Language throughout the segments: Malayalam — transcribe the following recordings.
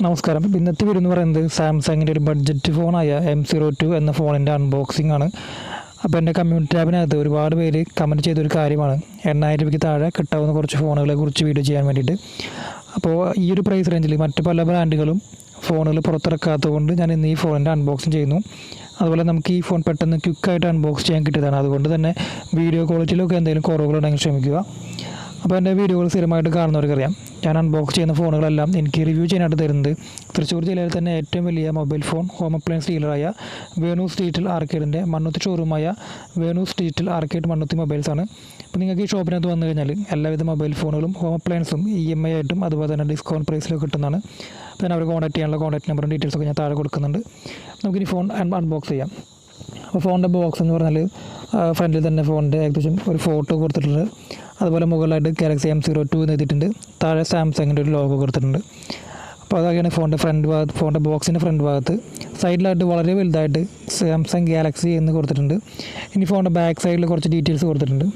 നമസ്കാരം. ഇന്നത്തെ വീഡിയോ എന്ന് പറയുന്നത് സാംസങ്ങിൻ്റെ ഒരു ബഡ്ജറ്റ് ഫോണായ M02 എന്ന ഫോണിൻ്റെ അൺബോക്സിംഗ് ആണ്. അപ്പോൾ എൻ്റെ കമ്മ്യൂണിറ്റി ടാബിനകത്ത് ഒരുപാട് പേര് കമൻറ്റ് ചെയ്തൊരു കാര്യമാണ് 8000 രൂപയ്ക്ക് താഴെ കിട്ടാവുന്ന കുറച്ച് ഫോണുകളെ കുറിച്ച് വീഡിയോ ചെയ്യാൻ വേണ്ടിയിട്ട്. അപ്പോൾ ഈ ഒരു പ്രൈസ് റേഞ്ചിൽ മറ്റ് പല ബ്രാൻഡുകളും ഫോണുകൾ പുറത്തിറക്കാത്തത് കൊണ്ട് ഞാൻ ഇന്ന് ഈ ഫോണിൻ്റെ അൺബോക്സിങ് ചെയ്യുന്നു. അതുപോലെ നമുക്ക് ഈ ഫോൺ പെട്ടെന്ന് ക്വിക്കായിട്ട് അൺബോക്സ് ചെയ്യാൻ കിട്ടിയതാണ്. അതുകൊണ്ട് തന്നെ വീഡിയോ ക്വാളിറ്റിയിലൊക്കെ എന്തെങ്കിലും കുറവുകളുണ്ടെങ്കിൽ ക്ഷമിക്കുക. അപ്പോൾ എൻ്റെ വീഡിയോകൾ സ്ഥിരമായിട്ട് കാണുന്നവർക്കറിയാം, ഞാൻ അൺബോക്സ് ചെയ്യുന്ന ഫോണുകളെല്ലാം എനിക്ക് റിവ്യൂ ചെയ്യാനായിട്ട് തരുന്നത് തൃശ്ശൂർ ജില്ലയിൽ തന്നെ ഏറ്റവും വലിയ മൊബൈൽ ഫോൺ ഹോം അപ്ലയൻസ് ഡീലറായ വേണു സ്ട്രീറ്റിൽ ആർക്കേഡിൻ്റെ മണ്ണുത്തി ഷോറൂമായ വേണു സ്ട്രീറ്റിൽ ആർക്കേഡ് മണ്ണുത്തി മൊബൈൽസാണ്. അപ്പോൾ നിങ്ങൾക്ക് ഈ ഷോപ്പിനകത്ത് വന്നു കഴിഞ്ഞാൽ എല്ലാവിധ മൊബൈൽ ഫോണുകളും ഹോം അപ്ലയൻസും EMI ആയിട്ടും അതുപോലെ തന്നെ ഡിസ്കൗണ്ട് പ്രൈസിലൊക്കെ കിട്ടുന്നതാണ്. അപ്പോൾ ഞാൻ അവർ കോൺടാക്ട് ചെയ്യാനുള്ള കോൺടാക്ട് നമ്പറും ഡീറ്റെയിൽസൊക്കെ ഞാൻ താഴെ കൊടുക്കുന്നുണ്ട്. നമുക്കിനി ഫോൺ അൺബോക്സ് ചെയ്യാം. അപ്പോൾ ഫോണിൻ്റെ ബോക്സ് എന്ന് പറഞ്ഞാൽ ഫ്രണ്ടിൽ തന്നെ ഫോണിൻ്റെ ഏകദേശം ഒരു ഫോട്ടോ കൊടുത്തിട്ടുണ്ട്. അതുപോലെ മുകളിലായിട്ട് Galaxy M02 എന്ന് എഴുതിയിട്ടുണ്ട്. താഴെ സാംസങ്ങിൻ്റെ ഒരു ലോഗോ കൊടുത്തിട്ടുണ്ട്. അപ്പോൾ അതൊക്കെയാണ് ഫോണിൻ്റെ ഫ്രണ്ട് ഭാഗത്ത്, ഫോണിൻ്റെ ബോക്സിൻ്റെ ഫ്രണ്ട് ഭാഗത്ത്. സൈഡിലായിട്ട് വളരെ വലുതായിട്ട് സാംസങ് ഗാലക്സി എന്ന് കൊടുത്തിട്ടുണ്ട്. ഇനി ഫോണിൻ്റെ ബാക്ക് സൈഡിൽ കുറച്ച് ഡീറ്റെയിൽസ് കൊടുത്തിട്ടുണ്ട്.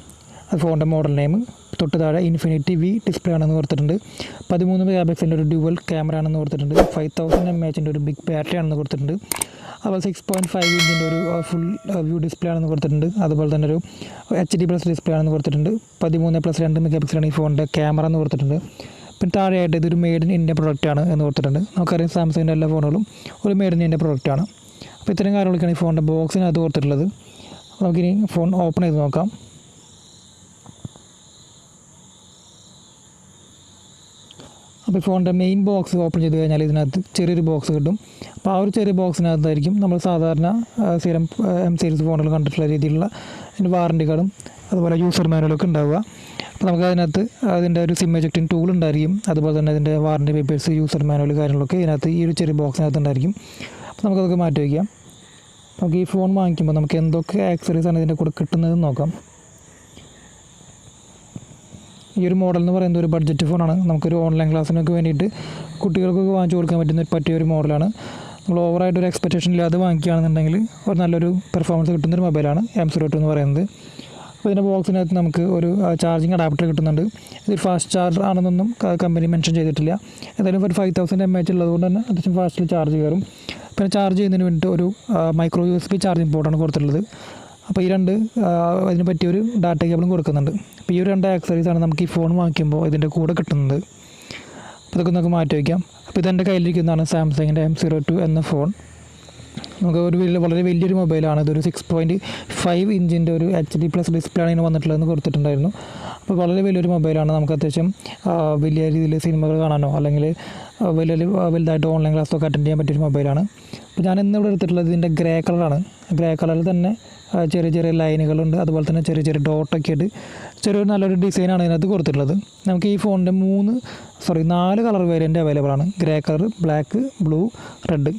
അത് ഫോണിൻ്റെ മോഡൽ നെയിം, തൊട്ട് താഴെ ഇൻഫിനിറ്റി V ഡിസ്പ്ലേ ആണെന്ന് കൊടുത്തിട്ടുണ്ട്. 13 മെഗാപിക്സലിൻ്റെ ഒരു ഡ്യുവൽ ക്യാമറ ആണെന്ന് കൊടുത്തിട്ടുണ്ട്. 5000 mAh ഒരു ബിഗ് ബാറ്ററി ആണെന്ന് കൊടുത്തിട്ടുണ്ട്. അതുപോലെ 6.5 ഇഞ്ചിൻ്റെ ഒരു ഫുൾ വ്യൂ ഡിസ്പ്ലേ ആണെന്ന് കൊടുത്തിട്ടുണ്ട്. അതുപോലെ തന്നെ ഒരു HD+ ഡിസ്പ്ലേ ആണെന്ന് കൊടുത്തിട്ടുണ്ട്. 13+2 മെഗാപിക്സലാണ് ഈ ഫോണിൻ്റെ ക്യാമറ എന്ന് കൊടുത്തിട്ടുണ്ട്. പിന്നെ താഴെയായിട്ട് ഇതൊരു മെയ്ഡ് ഇൻ ഇന്ത്യ പ്രൊഡക്റ്റാണ് എന്ന് കൊടുത്തിട്ടുണ്ട്. നമുക്കറിയാം സാംസങ്ങിൻ്റെ എല്ലാ ഫോണുകളും ഒരു മെയ്ഡ് ഇൻ ഇന്ത്യ പ്രൊഡക്റ്റാണ്. അപ്പോൾ ഇത്തരം കാര്യങ്ങളൊക്കെയാണ് ഈ ഫോണിൻ്റെ ബോക്സിനകത്ത് കൊടുത്തിട്ടുള്ളത്. നമുക്കിനി ഫോൺ ഓപ്പൺ ചെയ്ത് നോക്കാം. അപ്പോൾ ഫോണിൻ്റെ മെയിൻ ബോക്സ് ഓപ്പൺ ചെയ്ത് കഴിഞ്ഞാൽ ഇതിനകത്ത് ചെറിയൊരു ബോക്സ് കിട്ടും. അപ്പോൾ ആ ഒരു ചെറിയ ബോക്സിനകത്തായിരിക്കും നമ്മൾ സാധാരണ സ്ഥിരം M സീരീസ് ഫോണുകൾ കണ്ടിട്ടുള്ള രീതിയിലുള്ള അതിൻ്റെ വാറണ്ടി കാർഡും അതുപോലെ യൂസർ മാനുവലൊക്കെ ഉണ്ടാവുക. അപ്പോൾ നമുക്ക് അതിനകത്ത് അതിൻ്റെ ഒരു സിം എജക്റ്റിംഗ് ടൂൾ ഉണ്ടായിരിക്കും. അതുപോലെ തന്നെ അതിൻ്റെ വാറണ്ടി പേപ്പേഴ്സ്, യൂസർ മാനുവൽ കാര്യങ്ങളൊക്കെ ഇതിനകത്ത് ഈ ഒരു ചെറിയ ബോക്സിനകത്ത് ഉണ്ടായിരിക്കും. അപ്പോൾ നമുക്കതൊക്കെ മാറ്റി വയ്ക്കാം. നമുക്ക് ഈ ഫോൺ വാങ്ങിക്കുമ്പോൾ നമുക്ക് എന്തൊക്കെ ആക്സറീസാണ് ഇതിൻ്റെ കൂടെ കിട്ടുന്നതെന്ന് നോക്കാം. ഈ ഒരു മോഡൽ എന്ന് പറയുന്നത് ഒരു ബഡ്ജറ്റ് ഫോണാണ്. നമുക്കൊരു ഓൺലൈൻ ക്ലാസ്സിനൊക്കെ വേണ്ടിയിട്ട് കുട്ടികൾക്കൊക്കെ വാങ്ങിച്ചു കൊടുക്കാൻ പറ്റിയ ഒരു മോഡലാണ്. നമ്മൾ ഓവറായിട്ടൊരു എക്സ്പെക്റ്റേഷൻ ഇല്ലാതെ വാങ്ങിക്കുകയാണെന്നുണ്ടെങ്കിൽ ഒരു നല്ലൊരു പെർഫോമൻസ് കിട്ടുന്നൊരു മൊബൈലാണ് M02 എന്ന് പറയുന്നത്. അപ്പോൾ ഇതിൻ്റെ ബോക്സിനകത്ത് നമുക്ക് ഒരു ചാർജിങ് അഡാപ്റ്റർ കിട്ടുന്നുണ്ട്. ഇത് ഫാസ്റ്റ് ചാർജർ ആണെന്നൊന്നും കമ്പനി മെൻഷൻ ചെയ്തിട്ടില്ല. ഏതായാലും ഒരു 5000 mAh ഉള്ളതുകൊണ്ട് തന്നെ അത്യാവശ്യം ഫാസ്റ്റിൽ ചാർജ് കയറും. പിന്നെ ചാർജ് ചെയ്യുന്നതിന് വേണ്ടിയിട്ട് ഒരു മൈക്രോ USB ചാർജിങ് പോർട്ടാണ് കൊടുത്തിട്ടുള്ളത്. അപ്പോൾ ഈ രണ്ട് അതിന് പറ്റിയൊരു ഡാറ്റ കേബിളും കൊടുക്കുന്നുണ്ട്. അപ്പോൾ ഈ ഒരു രണ്ട് ആക്സറീസാണ് നമുക്ക് ഈ ഫോൺ വാങ്ങിക്കുമ്പോൾ ഇതിൻ്റെ കൂടെ കിട്ടുന്നത്. അപ്പോൾ ഇതൊക്കെ നമുക്ക് മാറ്റി വയ്ക്കാം. അപ്പോൾ ഇതെൻ്റെ കയ്യിലിരിക്കുന്നതാണ് സാംസങ്ങിൻ്റെ M02 എന്ന ഫോൺ. നമുക്ക് വളരെ വലിയൊരു മൊബൈലാണ്. ഇതൊരു 6.5 ഇഞ്ചിൻ്റെ ഒരു HD+ ഡിസ്പ്ലേ ആണ് ഇതിന് വന്നിട്ടുള്ളതെന്ന് കൊടുത്തിട്ടുണ്ടായിരുന്നു. അപ്പോൾ വളരെ വലിയൊരു മൊബൈലാണ്. നമുക്ക് അത്യാവശ്യം വലിയ രീതിയിൽ സിനിമകൾ കാണാനോ അല്ലെങ്കിൽ വലുതായിട്ട് ഓൺലൈൻ ക്ലാസ്സൊക്കെ അറ്റൻഡ് ചെയ്യാൻ പറ്റിയൊരു മൊബൈലാണ്. അപ്പോൾ ഞാൻ ഇന്നിവിടെ എടുത്തിട്ടുള്ളത് ഇതിൻ്റെ ഗ്രേ കളറാണ്. ഗ്രേ കളറിൽ തന്നെ ചെറിയ ചെറിയ ലൈനുകളുണ്ട്. അതുപോലെ തന്നെ ചെറിയ ചെറിയ ഡോട്ടൊക്കെ ആയിട്ട് ചെറിയൊരു നല്ലൊരു ഡിസൈനാണ് ഇതിനകത്ത് കൊടുത്തിട്ടുള്ളത്. നമുക്ക് ഈ ഫോണിൻ്റെ 4 കളർ വേരിയൻ്റ് അവൈലബിൾ ആണ്. Grey colour, black, blue, red.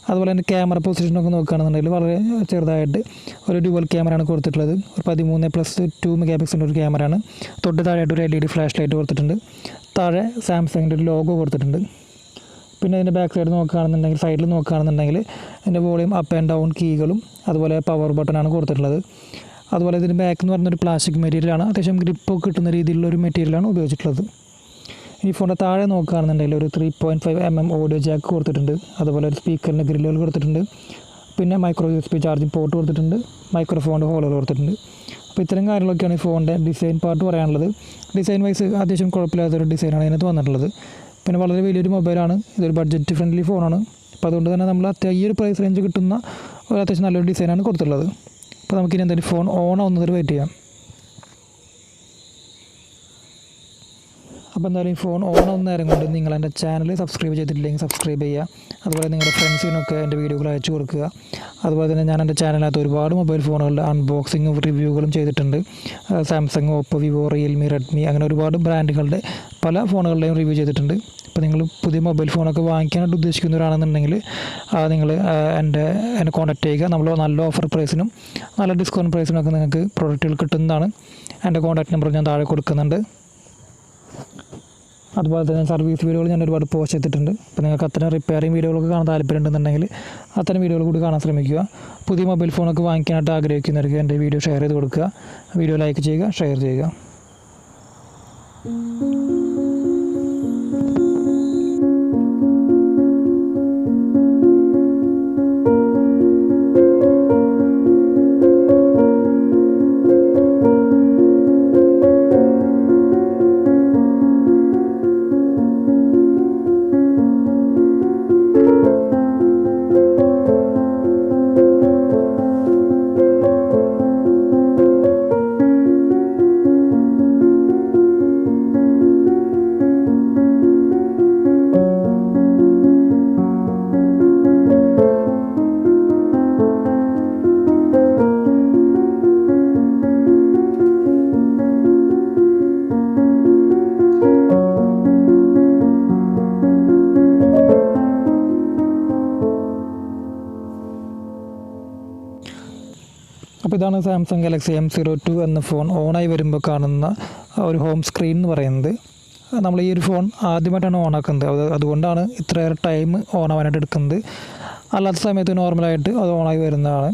അതുപോലെ തന്നെ ക്യാമറ പൊസിഷനൊക്കെ നോക്കുകയാണെന്നുണ്ടെങ്കിൽ വളരെ ചെറുതായിട്ട് ഒരു ഡ്യുവൽ ക്യാമറയാണ് കൊടുത്തിട്ടുള്ളത്. ഒരു 13+2 മെഗാപിക്സലിൻ്റെ ഒരു ക്യാമറയാണ്. തൊട്ട് താഴെയായിട്ട് ഒരു LED ഫ്ലാഷ് ലൈറ്റ് കൊടുത്തിട്ടുണ്ട്. താഴെ സാംസങ്ങിൻ്റെ ഒരു ലോഗോ കൊടുത്തിട്ടുണ്ട്. പിന്നെ ഇതിൻ്റെ ബാക്ക് സൈഡ് നോക്കുകയാണെന്നുണ്ടെങ്കിൽ, സൈഡിൽ നോക്കുകയാണെന്നുണ്ടെങ്കിൽ ഇതിൻ്റെ വോളിയം അപ്പ് ആൻഡ് ഡൗൺ കീകളും അതുപോലെ പവർ ബട്ടണാണ് കൊടുത്തിട്ടുള്ളത്. അതുപോലെ ഇതിൻ്റെ ബാക്ക് എന്ന് പറയുന്നൊരു പ്ലാസ്റ്റിക് മെറ്റീരിയലാണ്. അത്യാവശ്യം ഗ്രിപ്പൊക്കെ കിട്ടുന്ന രീതിയിലുള്ള ഒരു മെറ്റീരിയലാണ് ഉപയോഗിച്ചിട്ടുള്ളത്. ഈ ഫോണിൻ്റെ താഴെ നോക്കുകയാണെന്നുണ്ടെങ്കിൽ ഒരു 3.5 mm ഓഡിയോ ജാക്ക് കൊടുത്തിട്ടുണ്ട്. അതുപോലെ ഒരു സ്പീക്കറിൻ്റെ ഗ്രില്ലുകൾ കൊടുത്തിട്ടുണ്ട്. പിന്നെ മൈക്രോ USB ചാർജിങ് പോർട്ട് കൊടുത്തിട്ടുണ്ട്. മൈക്രോഫോണിൻ്റെ ഹോളുകൾ കൊടുത്തിട്ടുണ്ട്. അപ്പോൾ ഇത്തരം കാര്യങ്ങളൊക്കെയാണ് ഈ ഫോണിൻ്റെ ഡിസൈൻ പാർട്ട് പറയാനുള്ളത്. ഡിസൈൻ വൈസ് അത്യാവശ്യം കുഴപ്പമില്ലാത്തൊരു ഡിസൈനാണ് ഇതിനകത്ത് വന്നിട്ടുള്ളത്. പിന്നെ വളരെ വലിയൊരു മൊബൈലാണ്. ഇതൊരു ബഡ്ജറ്റ് ഫ്രണ്ട്ലി ഫോണാണ്. അപ്പോൾ അതുകൊണ്ട് തന്നെ നമ്മൾ ഈ ഒരു പ്രൈസ് റേഞ്ച് കിട്ടുന്ന ഒരു അത്യാവശ്യം നല്ലൊരു ഡിസൈനാണ് കൊടുത്തിട്ടുള്ളത്. അപ്പോൾ നമുക്കിനി എന്തായാലും ഫോൺ ഓൺ ആവുന്നതൊരു വെയിറ്റ് ചെയ്യാം. അപ്പോൾ എന്തായാലും ഈ ഫോൺ ഓൺ ആവുന്ന നേരം കൊണ്ട് നിങ്ങൾ എൻ്റെ ചാനൽ സബ്സ്ക്രൈബ് ചെയ്തിട്ടില്ലെങ്കിൽ സബ്സ്ക്രൈബ് ചെയ്യുക. അതുപോലെ നിങ്ങളുടെ ഫ്രണ്ട്സിനൊക്കെ എൻ്റെ വീഡിയോകൾ അയച്ചു കൊടുക്കുക. അതുപോലെ തന്നെ ഞാൻ എൻ്റെ ചാനലിനകത്ത് ഒരുപാട് മൊബൈൽ ഫോണുകളുടെ അൺബോക്സിങ്ങും റിവ്യൂകളും ചെയ്തിട്ടുണ്ട്. Samsung, Oppo, Vivo, Realme, Redmi അങ്ങനെ ഒരുപാട് ബ്രാൻഡുകളുടെ പല ഫോണുകളുടെയും റിവ്യൂ ചെയ്തിട്ടുണ്ട്. അപ്പോൾ നിങ്ങൾ പുതിയ മൊബൈൽ ഫോണൊക്കെ വാങ്ങിക്കാനായിട്ട് ഉദ്ദേശിക്കുന്നവരാണെന്നുണ്ടെങ്കിൽ നിങ്ങൾ എന്നെ കോൺടാക്ട് ചെയ്യുക. നമ്മൾ നല്ല ഓഫർ പ്രൈസിനും നല്ല ഡിസ്കൗണ്ട് പ്രൈസിനൊക്കെ നിങ്ങൾക്ക് പ്രോഡക്റ്റുകൾ കിട്ടുന്നതാണ്. എൻ്റെ കോൺടാക്ട് നമ്പർ ഞാൻ താഴെ കൊടുക്കുന്നുണ്ട്. അതുപോലെ തന്നെ സർവീസ് വീഡിയോകൾ ഞാൻ ഒരുപാട് പോസ്റ്റ് ചെയ്തിട്ടുണ്ട്. അപ്പോൾ നിങ്ങൾക്ക് അത്തരം റിപ്പയറിങ് വീഡിയോകളൊക്കെ കാണാൻ താല്പര്യമുണ്ടെന്നുണ്ടെങ്കിൽ അത്തരം വീഡിയോകൾ കൂടി കാണാൻ ശ്രമിക്കുക. പുതിയ മൊബൈൽ ഫോണൊക്കെ വാങ്ങിക്കാനായിട്ട് ആഗ്രഹിക്കുന്നവർക്ക് എൻ്റെ വീഡിയോ ഷെയർ ചെയ്ത് കൊടുക്കുക. വീഡിയോ ലൈക്ക് ചെയ്യുക, ഷെയർ ചെയ്യുക. ഇതാണ് സാംസങ് ഗാലക്സി M02 എന്ന ഫോൺ ഓണായി വരുമ്പോൾ കാണുന്ന ഒരു ഹോം സ്ക്രീൻ എന്ന് പറയുന്നത്. നമ്മൾ ഈ ഒരു ഫോൺ ആദ്യമായിട്ടാണ് ഓണാക്കുന്നത്, അതുകൊണ്ടാണ് ഇത്രയേറെ ടൈം ഓണാവാനായിട്ട് എടുക്കുന്നത്. അല്ലാത്ത സമയത്ത് നോർമലായിട്ട് അത് ഓണായി വരുന്നതാണ്.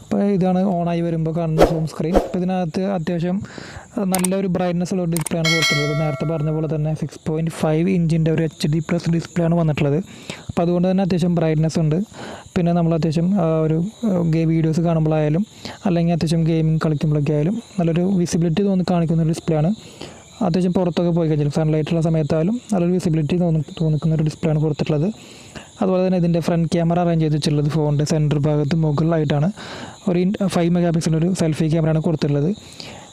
അപ്പോൾ ഇതാണ് ഓണായി വരുമ്പോൾ കാണുന്ന ഹോം സ്ക്രീൻ. അപ്പോൾ ഇതിനകത്ത് അത്യാവശ്യം നല്ലൊരു ബ്രൈറ്റ്നസ് ഉള്ള ഡിസ്പ്ലേ ആണ് കൊടുത്തിട്ടുള്ളത്. നേരത്തെ പറഞ്ഞ പോലെ തന്നെ 6.5 ഇഞ്ചിൻ്റെ ഒരു HD+ ഡിസ്പ്ലേ ആണ് വന്നിട്ടുള്ളത്. അപ്പോൾ അതുകൊണ്ട് തന്നെ അത്യാവശ്യം ബ്രൈറ്റ്നസ് ഉണ്ട്. പിന്നെ നമ്മൾ അത്യാവശ്യം ഒരു വീഡിയോസ് കാണുമ്പോഴായാലും അല്ലെങ്കിൽ അത്യാവശ്യം ഗെയിമിംഗ് കളിക്കുമ്പോഴൊക്കെ ആയാലും നല്ലൊരു വിസിബിലിറ്റി കാണിക്കുന്ന ഒരു ഡിസ്പ്ലേ ആണ്. അത്യാവശ്യം പുറത്തൊക്കെ പോയി കഴിഞ്ഞാൽ സൺലൈറ്റുള്ള സമയത്തായാലും നല്ലൊരു വിസിബിലിറ്റി തോന്നിക്കുന്ന ഒരു ഡിസ്പ്ലേ ആണ് കൊടുത്തിട്ടുള്ളത്. അതുപോലെ തന്നെ ഇതിൻ്റെ ഫ്രണ്ട് ക്യാമറ അറേഞ്ച് ചെയ്ത് വെച്ചിട്ടുള്ളത് ഫോണിൻ്റെ സെൻറ്റർ ഭാഗത്ത് മുകളിലായിട്ടാണ്. ഒരു 5 മെഗാ പിക്സലിൻ്റെ ഒരു സെൽഫി ക്യാമറയാണ് കൊടുത്തിട്ടുള്ളത്.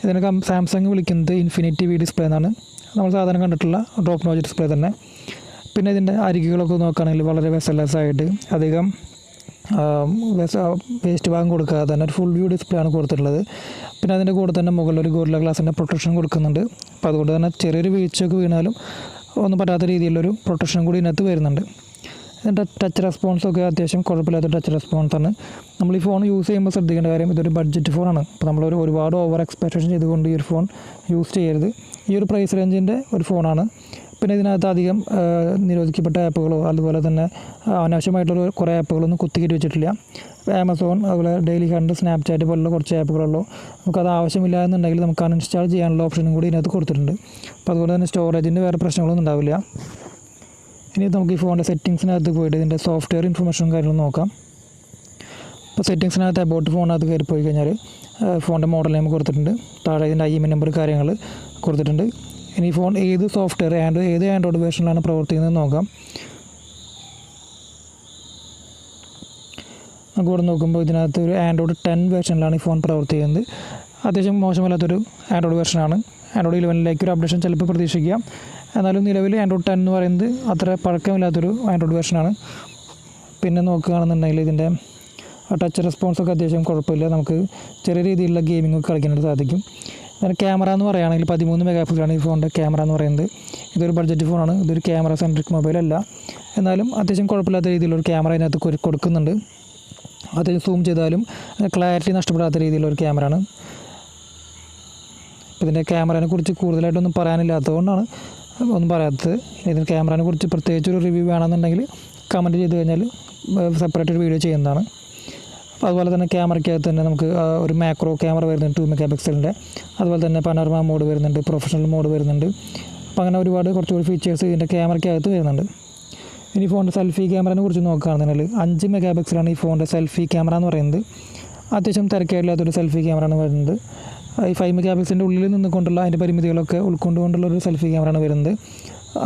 ഇതിന് സാംസങ് വിളിക്കുന്നത് ഇൻഫിനിറ്റി വി ഡിസ്പ്ലേ എന്നാണ്. നമ്മൾ സാധാരണ കണ്ടിട്ടുള്ള ഡ്രോപ്പ് നോച്ച് ഡിസ്പ്ലേ തന്നെ. പിന്നെ ഇതിൻ്റെ അരികുകളൊക്കെ നോക്കുകയാണെങ്കിൽ വളരെ വെസലെസ് ആയിട്ട് അധികം വേസ്റ്റ് ഭാഗം കൊടുക്കാതെ തന്നെ ഒരു ഫുൾ വ്യൂ ഡിസ്പ്ലേ ആണ് കൊടുത്തിട്ടുള്ളത്. പിന്നെ അതിൻ്റെ കൂടെ തന്നെ മുകളിലൊരു ഗോറില്ല ഗ്ലാസിൻ്റെ പ്രൊട്ടക്ഷൻ കൊടുക്കുന്നുണ്ട്. അപ്പോൾ അതുകൊണ്ട് തന്നെ ചെറിയൊരു വീഴ്ചയൊക്കെ വീണാലും ഒന്നും പറ്റാത്ത രീതിയിലുള്ളൊരു പ്രൊട്ടക്ഷനും കൂടി ഇതിനകത്ത് വരുന്നുണ്ട്. ഇതിൻ്റെ ടച്ച് റെസ്പോൺസൊക്കെ അത്യാവശ്യം കുഴപ്പമില്ലാത്ത ടച്ച് റെസ്പോൺസാണ്. നമ്മൾ ഈ ഫോൺ യൂസ് ചെയ്യുമ്പോൾ ശ്രദ്ധിക്കേണ്ട കാര്യം, ഇതൊരു ബഡ്ജറ്റ് ഫോണാണ്. അപ്പോൾ നമ്മൾ ഒരുപാട് ഓവർ എക്സ്പെക്റ്റേഷൻ ചെയ്തുകൊണ്ട് ഈ ഒരു ഫോൺ യൂസ് ചെയ്യരുത്. ഈ ഒരു പ്രൈസ് റേഞ്ചിൻ്റെ ഒരു ഫോണാണ്. പിന്നെ ഇതിനകത്ത് അധികം നിരോധിക്കപ്പെട്ട ആപ്പുകളോ അതുപോലെ തന്നെ അനാവശ്യമായിട്ടുള്ള കുറേ ആപ്പുകളൊന്നും കുത്തിക്കയറ്റി വെച്ചിട്ടില്ല. ആമസോൺ, അതുപോലെ ഡെയിലി ഹണ്ട്, സ്നാപ്ചാറ്റ് പോലുള്ള കുറച്ച് ആപ്പുകളുള്ളൂ. നമുക്കത് ആവശ്യമില്ല എന്നുണ്ടെങ്കിൽ നമുക്ക് അൺഇൻസ്റ്റാൾ ചെയ്യാനുള്ള ഓപ്ഷനും കൂടി ഇതിനകത്ത് കൊടുത്തിട്ടുണ്ട്. അപ്പോൾ അതുകൊണ്ട് തന്നെ സ്റ്റോറേജിൻ്റെ വേറെ പ്രശ്നങ്ങളൊന്നും ഉണ്ടാവില്ല. ഇനി നമുക്ക് ഈ ഫോണിൻ്റെ സെറ്റിങ്സിനകത്ത് പോയിട്ട് ഇതിൻ്റെ സോഫ്റ്റ്വെയർ ഇൻഫർമേഷനും കാര്യങ്ങളും നോക്കാം. ഇപ്പോൾ സെറ്റിങ്സിനകത്ത് അബൌട്ട് ഫോണിനകത്ത് കയറി പോയി കഴിഞ്ഞാൽ ഫോണിൻ്റെ മോഡൽ നെയിം കൊടുത്തിട്ടുണ്ട്. താഴെ ഇതിൻ്റെ IMEI നമ്പർ കാര്യങ്ങൾ കൊടുത്തിട്ടുണ്ട്. ഇനി ഫോൺ ഏത് സോഫ്റ്റ്വെയർ ഏത് ആൻഡ്രോയിഡ് വേർഷനിലാണ് പ്രവർത്തിക്കുന്നത് നോക്കാം. നമുക്ക് ഇവിടെ നോക്കുമ്പോൾ ഇതിനകത്ത് ഒരു ആൻഡ്രോയിഡ് 10 വേർഷനിലാണ് ഈ ഫോൺ പ്രവർത്തിക്കുന്നത്. അത്യാവശ്യം മോശമല്ലാത്തൊരു ആൻഡ്രോയിഡ് വേർഷനാണ്. ആൻഡ്രോയിഡ് 11 ഒരു അപ്ഡേഷൻ ചിലപ്പോൾ പ്രതീക്ഷിക്കാം. എന്നാലും നിലവിൽ ആൻഡ്രോയിഡ് 10 എന്ന് പറയുന്നത് അത്ര പഴക്കമില്ലാത്തൊരു ആൻഡ്രോയിഡ് വേർഷനാണ്. പിന്നെ നോക്കുകയാണെന്നുണ്ടെങ്കിൽ ഇതിൻ്റെ ടച്ച് റെസ്പോൺസൊക്കെ അത്യാവശ്യം കുഴപ്പമില്ല. നമുക്ക് ചെറിയ രീതിയിലുള്ള ഗെയിമിംഗ് ഒക്കെ കളിക്കാനായിട്ട് സാധിക്കും. അതിൻ്റെ ക്യാമറ എന്ന് പറയുകയാണെങ്കിൽ 13 മെഗാ പിക്സലാണ് ഈ ഫോണിൻ്റെ ക്യാമറ എന്ന് പറയുന്നത്. ഇതൊരു ബഡ്ജറ്റ് ഫോണാണ്. ഇതൊരു ക്യാമറ സെൻട്രിക് മൊബൈലല്ല. എന്നാലും അത്യാവശ്യം കുഴപ്പമില്ലാത്ത രീതിയിലൊരു ക്യാമറ ഇതിനകത്ത് കൊടുക്കുന്നുണ്ട്. അത്യാവശ്യം സൂം ചെയ്താലും ക്ലാരിറ്റി നഷ്ടപ്പെടാത്ത രീതിയിലൊരു ക്യാമറയാണ്. ഇതിൻ്റെ ക്യാമറയെ കുറിച്ച് കൂടുതലായിട്ടൊന്നും പറയാനില്ലാത്തതുകൊണ്ടാണ് ഒന്നും പറയാത്തത്. ഇതിൻ്റെ ക്യാമറയെ കുറിച്ച് പ്രത്യേകിച്ചൊരു റിവ്യൂ വേണമെന്നുണ്ടെങ്കിൽ കമൻറ്റ് ചെയ്ത് കഴിഞ്ഞാൽ സെപ്പറേറ്റ് ഒരു വീഡിയോ ചെയ്യുന്നതാണ്. അപ്പോൾ അതുപോലെ തന്നെ ക്യാമറയ്ക്കകത്ത് തന്നെ നമുക്ക് ഒരു മാക്രോ ക്യാമറ വരുന്നുണ്ട് 2 മെഗാ പിക്സലിൻ്റെ. അതുപോലെ തന്നെ പനോരമ മോഡ് വരുന്നുണ്ട്, പ്രൊഫഷണൽ മോഡ് വരുന്നുണ്ട്. അപ്പോൾ അങ്ങനെ കുറച്ചുകൂടി ഫീച്ചേഴ്സ് ഇതിൻ്റെ ക്യാമറയ്ക്കകത്ത് വരുന്നുണ്ട്. ഇനി ഫോണിൻ്റെ സെൽഫി ക്യാമറയെ കുറിച്ച് നോക്കുകയാണെന്നുണ്ടെങ്കിൽ 5 മെഗാ പിക്സലാണ് ഈ ഫോണിൻ്റെ സെൽഫി ക്യാമറ എന്ന് പറയുന്നത്. അത്യാവശ്യം തിരക്കേടില്ലാത്തൊരു സെൽഫി ക്യാമറയാണ് വരുന്നത്. ഈ 5 മെഗാ പിക്സലിൻ്റെ ഉള്ളിൽ നിന്നുകൊണ്ടുള്ള അതിൻ്റെ പരിമിതികളൊക്കെ ഉൾക്കൊണ്ടുകൊണ്ടുള്ളൊരു സെൽഫി ക്യാമറയാണ് വരുന്നത്.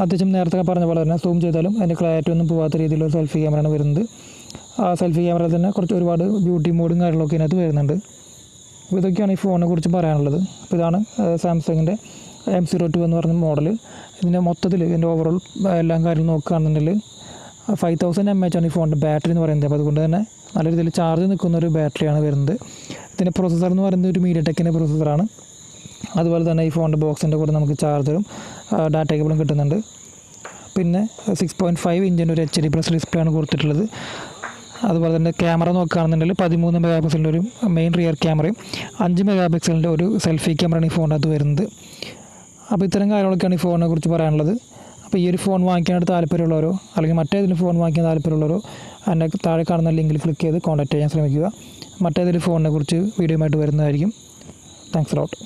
അത്യാവശ്യം നേരത്തെ പറഞ്ഞ പോലെ തന്നെ സൂം ചെയ്താലും അതിൻ്റെ ക്ലാരിറ്റി ഒന്നും പോകാത്ത രീതിയിലുള്ള സെൽഫി ക്യാമറയാണ് വരുന്നത്. ആ സെൽഫി ക്യാമറയിൽ തന്നെ ഒരുപാട് ബ്യൂട്ടി മോഡും കാര്യങ്ങളൊക്കെ ഇതിനകത്ത് വരുന്നുണ്ട്. അപ്പോൾ ഇതൊക്കെയാണ് ഈ ഫോണിനെ കുറിച്ച് പറയാനുള്ളത്. അപ്പോൾ ഇതാണ് സാംസങ്ങിൻ്റെ M02 എന്ന് പറഞ്ഞ മോഡൽ. ഇതിൻ്റെ മൊത്തത്തിൽ ഇതിൻ്റെ ഓവറോൾ എല്ലാ കാര്യങ്ങളും നോക്കുകയാണെന്നുണ്ടെങ്കിൽ 5000 mAh ആണ് ഈ ഫോണിൻ്റെ ബാറ്ററി എന്ന് പറയുന്നത്. അപ്പോൾ അതുകൊണ്ട് തന്നെ നല്ല രീതിയിൽ ചാർജ് നിൽക്കുന്ന ഒരു ബാറ്ററിയാണ് വരുന്നത്. ഇതിൻ്റെ പ്രൊസസ്സർ എന്ന് പറയുന്നത് ഒരു മീഡിയടെക്കിൻ്റെ പ്രൊസസ്സറാണ്. അതുപോലെ തന്നെ ഈ ഫോണിൻ്റെ ബോക്സിൻ്റെ കൂടെ നമുക്ക് ചാർജറും ഡാറ്റ കേബിളും കിട്ടുന്നുണ്ട്. പിന്നെ 6.5 ഇഞ്ചിൻ്റെ ഒരു HD+ ഡിസ്പ്ലേ ആണ് കൊടുത്തിട്ടുള്ളത്. അതുപോലെ തന്നെ ക്യാമറ നോക്കുകയാണെന്നുണ്ടെങ്കിൽ 13 മെഗാ പിക്സലിൻ്റെ ഒരു മെയിൻ റിയർ ക്യാമറയും 5 മെഗാ പിക്സലിൻ്റെ ഒരു സെൽഫി ക്യാമറയാണ് ഈ ഫോണിനകത്ത് വരുന്നത്. അപ്പോൾ ഇത്തരം കാര്യങ്ങളൊക്കെയാണ് ഈ ഫോണിനെ കുറിച്ച് പറയാനുള്ളത്. അപ്പോൾ ഈ ഒരു ഫോൺ വാങ്ങിക്കാനായിട്ട് താല്പര്യമുള്ളവരോ അല്ലെങ്കിൽ മറ്റേതെങ്കിലും ഫോൺ വാങ്ങിക്കാൻ താല്പര്യമുള്ളവരോ അതിൻ്റെ താഴെ കാണുന്ന ലിങ്കിൽ ക്ലിക്ക് ചെയ്ത് കോൺടാക്ട് ചെയ്യാൻ ശ്രമിക്കുക. മറ്റേതൊരു ഫോണിനെ കുറിച്ച് വീഡിയോ ആയിട്ട് വരുന്നതായിരിക്കും. Thanks lot.